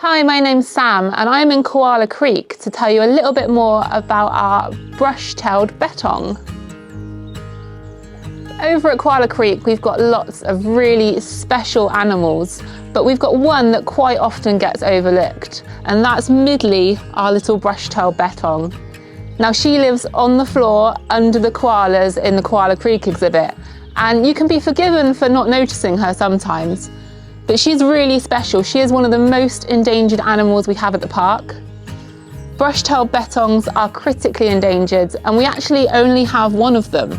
Hi, my name's Sam and I'm in Koala Creek to tell you a little bit more about our brush-tailed bettong. Over at Koala Creek we've got lots of really special animals, but we've got one that quite often gets overlooked, and that's Midley, our little brush-tailed bettong. Now she lives on the floor under the koalas in the Koala Creek exhibit, and you can be forgiven for not noticing her sometimes. But she's really special. She is one of the most endangered animals we have at the park. Brush-tailed bettongs are critically endangered, and we actually only have one of them.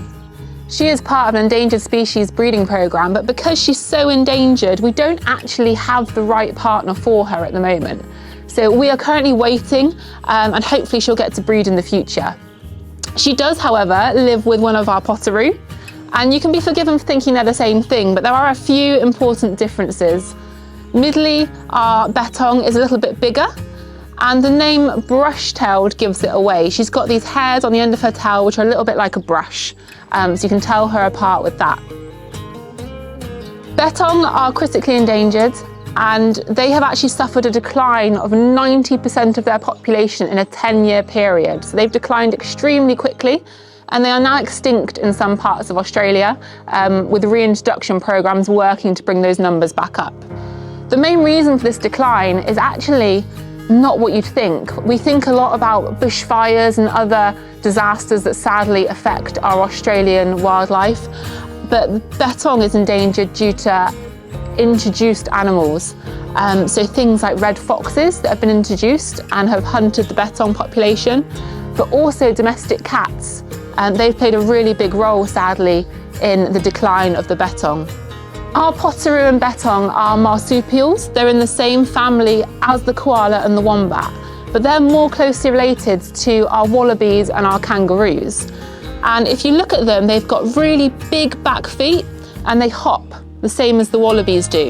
She is part of an endangered species breeding program, but because she's so endangered, we don't actually have the right partner for her at the moment. So we are currently waiting, and hopefully she'll get to breed in the future. She does, however, live with one of our potteroo. And you can be forgiven for thinking they're the same thing, but there are a few important differences. Midley, our bettong, is a little bit bigger, and the name brush-tailed gives it away. She's got these hairs on the end of her tail which are a little bit like a brush, so you can tell her apart with that. Bettong are critically endangered, and they have actually suffered a decline of 90% of their population in a 10-year period. So they've declined extremely quickly, and they are now extinct in some parts of Australia, with reintroduction programs working to bring those numbers back up. The main reason for this decline is actually not what you'd think. We think a lot about bushfires and other disasters that sadly affect our Australian wildlife, but bettong is endangered due to introduced animals. So things like red foxes that have been introduced and have hunted the bettong population, but also domestic cats. They've played a really big role, sadly, in the decline of the bettong. Our potteroo and bettong are marsupials. They're in the same family as the koala and the wombat, but they're more closely related to our wallabies and our kangaroos. And if you look at them, they've got really big back feet and they hop, the same as the wallabies do.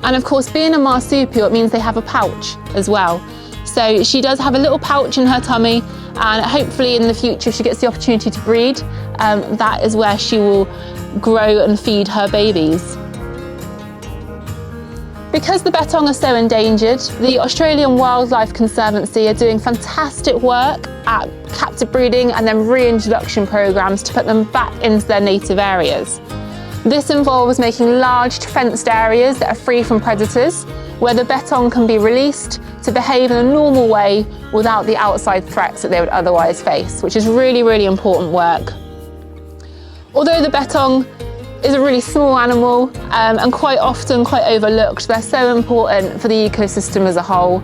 And of course, being a marsupial, it means they have a pouch as well. So she does have a little pouch in her tummy, and hopefully in the future, if she gets the opportunity to breed, that is where she will grow and feed her babies. Because the bettong are so endangered, the Australian Wildlife Conservancy are doing fantastic work at captive breeding and then reintroduction programs to put them back into their native areas. This involves making large fenced areas that are free from predators, where the bettong can be released to behave in a normal way without the outside threats that they would otherwise face, which is really, really important work. Although the bettong is a really small animal and quite often quite overlooked, they're so important for the ecosystem as a whole.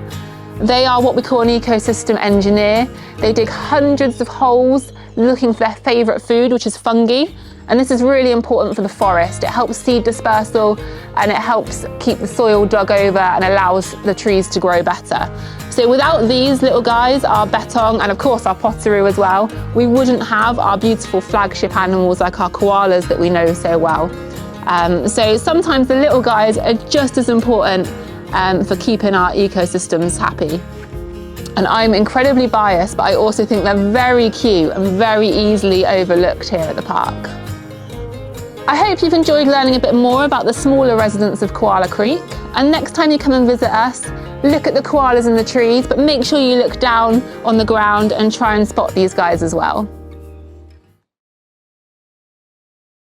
They are what we call an ecosystem engineer. They dig hundreds of holes looking for their favourite food, which is fungi. And this is really important for the forest. It helps seed dispersal and it helps keep the soil dug over and allows the trees to grow better. So without these little guys, our bettong and of course our potteroo as well, we wouldn't have our beautiful flagship animals like our koalas that we know so well. So sometimes the little guys are just as important for keeping our ecosystems happy. And I'm incredibly biased, but I also think they're very cute and very easily overlooked here at the park. I hope you've enjoyed learning a bit more about the smaller residents of Koala Creek, and next time you come and visit us, look at the koalas in the trees, but make sure you look down on the ground and try and spot these guys as well.